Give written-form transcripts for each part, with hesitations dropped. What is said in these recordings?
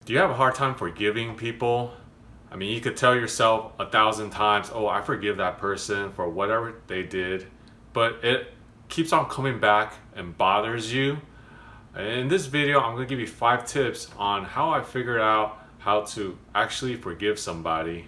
Do you have a hard time forgiving people? I mean, you could tell yourself 1,000 times, oh, I forgive that person for whatever they did, but it keeps on coming back and bothers you. In this video, I'm going to give you 5 tips on how I figured out how to actually forgive somebody.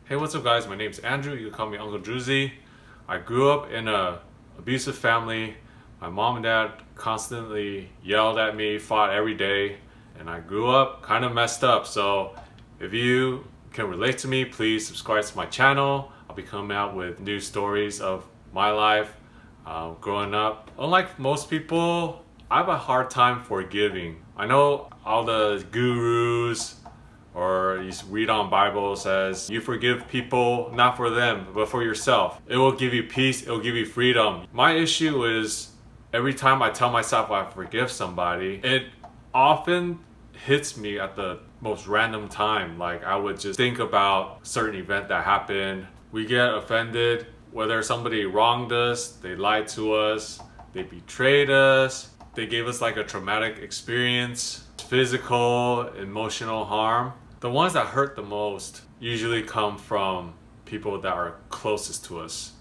Hey, what's up guys? My name's Andrew. You can call me Uncle Druzy. I grew up in an abusive family. My mom and dad constantly yelled at me, fought every day, and I grew up kind of messed up. So if you can relate to me, please subscribe to my channel. I'll be coming out with new stories of my life growing up. Unlike most people, I have a hard time forgiving. I know all the gurus or you read on Bible says you forgive people not for them but for yourself. It will give you peace, it will give you freedom. My issue is every time I tell myself I forgive somebody, it often hits me at the most random time. Like I would just think about a certain event that happened. We get offended, whether somebody wronged us, they lied to us, they betrayed us, they gave us like a traumatic experience, physical, emotional harm. The ones that hurt the most usually come from people that are closest to us.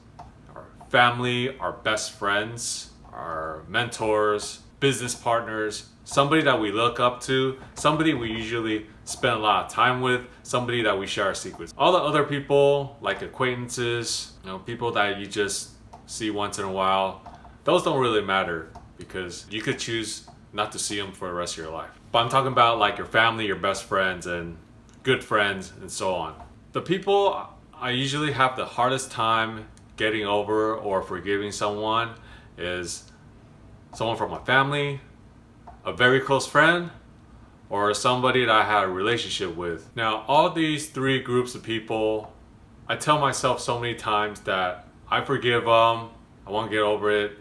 Our family, our best friends, our mentors, business partners, somebody that we look up to, somebody we usually spend a lot of time with, somebody that we share our secrets. All the other people, like acquaintances, people that you just see once in a while, those don't really matter because you could choose not to see them for the rest of your life. But I'm talking about like your family, your best friends, and good friends, and so on. The people I usually have the hardest time getting over or forgiving someone is someone from my family, a very close friend, or somebody that I had a relationship with. Now, all these 3 groups of people, I tell myself so many times that I forgive them, I want to get over it,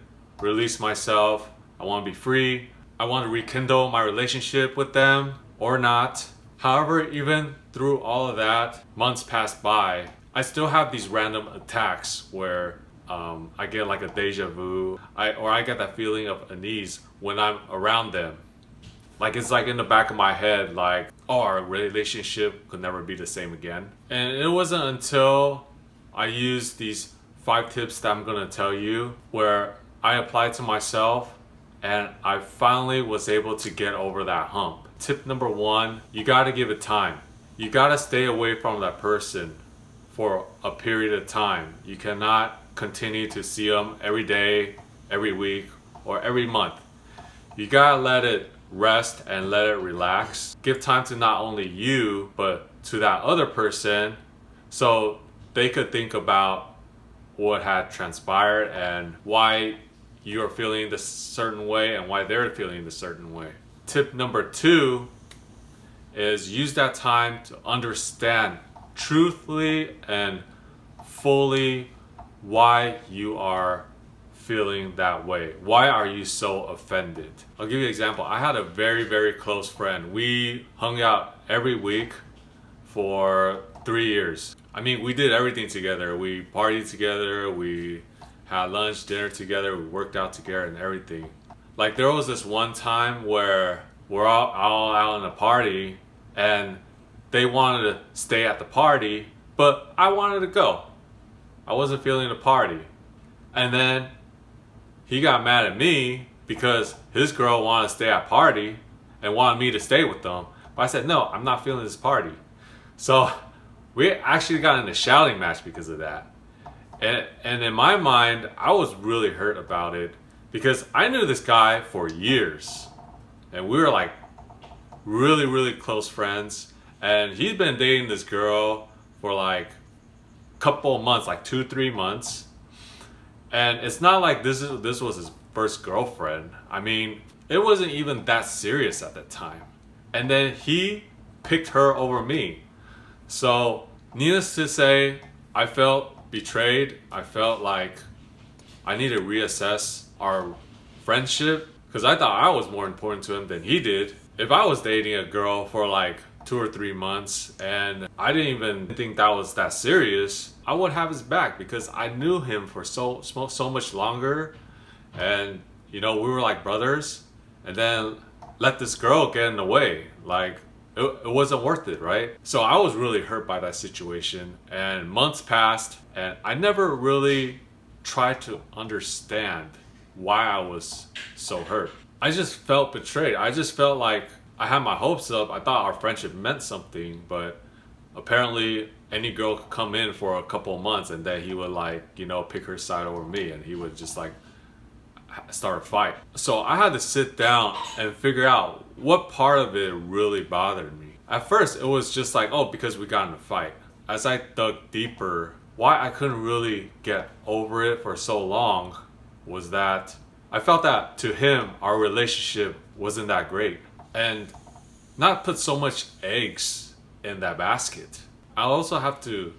release myself, I want to be free, I want to rekindle my relationship with them or not. However, even through all of that, months pass by, I still have these random attacks where I get like a deja vu, or I get that feeling of unease when I'm around them. Like it's like in the back of my head, like, oh, our relationship could never be the same again. And it wasn't until I used these 5 tips that I'm gonna tell you where I applied to myself and I finally was able to get over that hump. Tip number 1, you gotta give it time. You gotta stay away from that person for a period of time. You cannot continue to see them every day, every week, or every month. You gotta let it rest and let it relax. Give time to not only you, but to that other person so they could think about what had transpired and why you're feeling this certain way and why they're feeling the certain way. Tip number 2 is use that time to understand truthfully and fully why you are feeling that way. Why are you so offended? I'll give you an example. I had a very, very close friend. We hung out every week for 3 years. I mean, we did everything together. We partied together, we had lunch, dinner together, we worked out together and everything. Like there was this one time where we're all out in a party and they wanted to stay at the party, but I wanted to go. I wasn't feeling the party. And then he got mad at me because his girl wanted to stay at party and wanted me to stay with them. But I said, no, I'm not feeling this party. So we actually got in a shouting match because of that. And in my mind, I was really hurt about it because I knew this guy for years. And we were like really, really close friends. And he'd been dating this girl for like a couple of months, like 2-3 months. And it's not like this was his first girlfriend. I mean, it wasn't even that serious at the time. And then he picked her over me. So needless to say, I felt betrayed. I felt like I need to reassess our friendship because I thought I was more important to him than he did. If I was dating a girl for like 2 or 3 months and I didn't even think that was that serious, I would have his back because I knew him for so much longer and we were like brothers, and then let this girl get in the way. Like it wasn't worth it, right? So I was really hurt by that situation, and months passed, and I never really tried to understand why I was so hurt. I just felt betrayed. I just felt like I had my hopes up. I thought our friendship meant something, but apparently any girl could come in for a couple of months and then he would pick her side over me, and he would just start a fight. So I had to sit down and figure out what part of it really bothered me. At first it was just because we got in a fight. As I dug deeper, why I couldn't really get over it for so long was that I felt that to him our relationship wasn't that great, and not put so much eggs in that basket. I also have to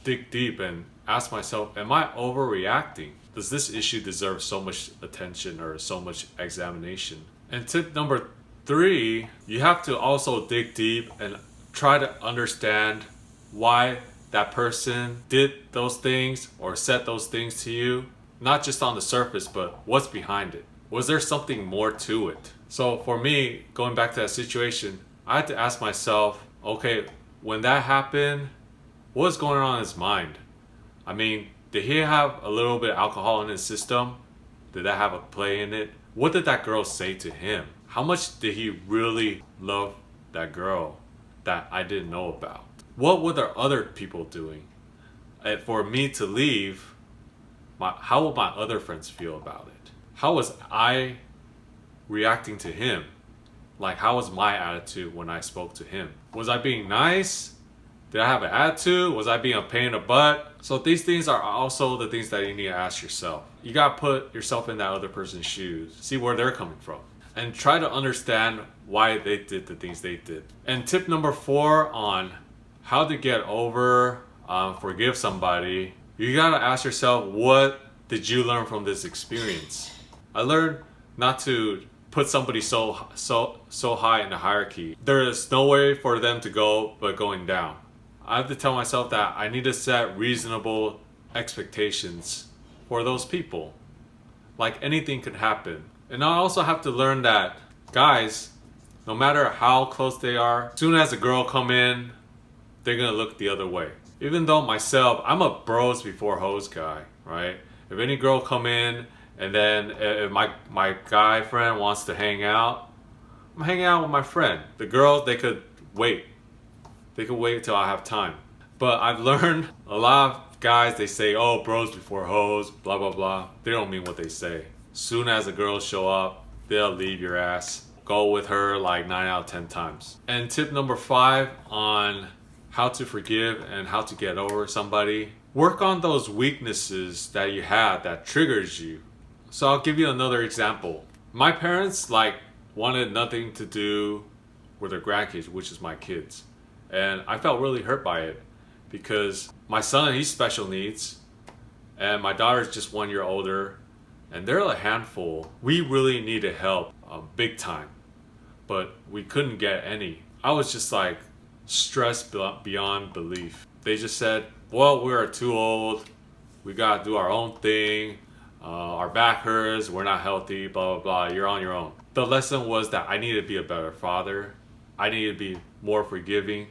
dig deep and ask myself, am I overreacting? Does this issue deserve so much attention or so much examination? And tip number 3, you have to also dig deep and try to understand why that person did those things or said those things to you. Not just on the surface, but what's behind it. Was there something more to it? So for me, going back to that situation, I had to ask myself, okay, when that happened, what was going on in his mind? I mean, did he have a little bit of alcohol in his system? Did that have a play in it? What did that girl say to him? How much did he really love that girl that I didn't know about? What were the other people doing? And for me to leave, how would my other friends feel about it? How was I reacting to him? How was my attitude when I spoke to him? Was I being nice? Did I have an attitude? Was I being a pain in the butt? So these things are also the things that you need to ask yourself. You gotta put yourself in that other person's shoes. See where they're coming from. And try to understand why they did the things they did. And tip number 4 on how to get over, forgive somebody. You gotta ask yourself, what did you learn from this experience? I learned not to put somebody so high in the hierarchy. There is no way for them to go but going down. I have to tell myself that I need to set reasonable expectations for those people. Anything could happen. And I also have to learn that guys, no matter how close they are, as soon as a girl come in, they're gonna look the other way. Even though myself, I'm a bros before hoes guy, right? If any girl come in and then if my guy friend wants to hang out, I'm hanging out with my friend. The girls, they could wait. They could wait till I have time. But I've learned a lot of guys, they say, oh, bros before hoes, blah, blah, blah. They don't mean what they say. Soon as the girls show up, they'll leave your ass. Go with her 9 out of 10 times. And tip number 5 on how to forgive and how to get over somebody. Work on those weaknesses that you had that triggers you. So I'll give you another example. My parents wanted nothing to do with their grandkids, which is my kids. And I felt really hurt by it because my son, he's special needs, and my daughter's just 1 year older, and they're a handful. We really needed help, big time, but we couldn't get any. I was just stressed beyond belief. They just said, well, we're too old, we gotta do our own thing, our back hurts, we're not healthy, blah, blah, blah, you're on your own. The lesson was that I needed to be a better father, I needed to be more forgiving,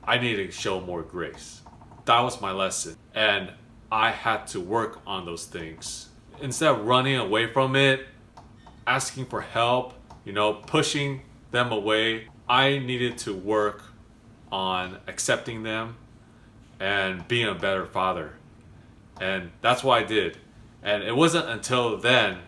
I needed to show more grace. That was my lesson, and I had to work on those things. Instead of running away from it, asking for help, pushing them away, I needed to work on accepting them and being a better father. And that's what I did. And it wasn't until then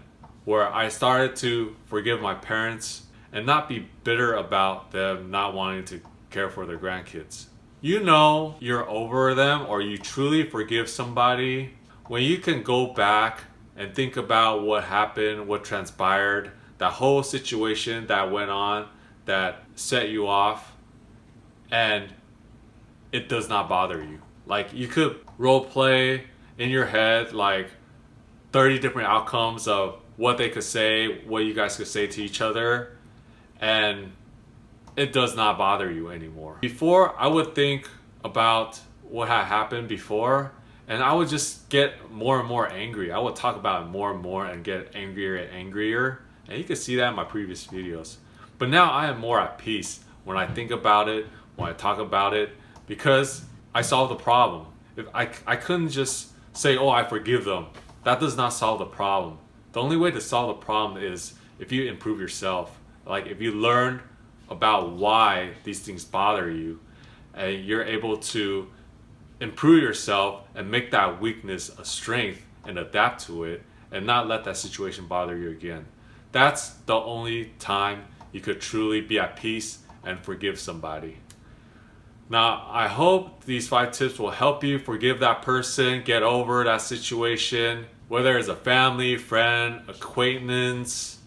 where I started to forgive my parents and not be bitter about them not wanting to care for their grandkids. You're over them, or you truly forgive somebody when you can go back and think about what happened, what transpired, that whole situation that went on that set you off, and it does not bother you. You could role play in your head 30 different outcomes of what they could say, what you guys could say to each other, and it does not bother you anymore. Before, I would think about what had happened before, And I would just get more and more angry. I would talk about it more and more and get angrier and angrier. And you can see that in my previous videos. But now I am more at peace when I think about it, when I talk about it, because I solved the problem. If I couldn't just say, oh, I forgive them. That does not solve the problem. The only way to solve the problem is if you improve yourself. Like if you learn about why these things bother you, and you're able to improve yourself and make that weakness a strength and adapt to it and not let that situation bother you again. That's the only time you could truly be at peace and forgive somebody. Now, I hope these 5 tips will help you forgive that person, get over that situation, whether it's a family, friend, acquaintance,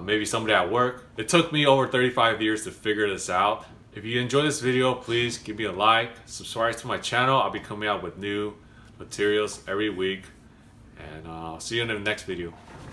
maybe somebody at work. It took me over 35 years to figure this out. If you enjoy this video, please give me a like, subscribe to my channel. I'll be coming out with new materials every week. And I'll see you in the next video.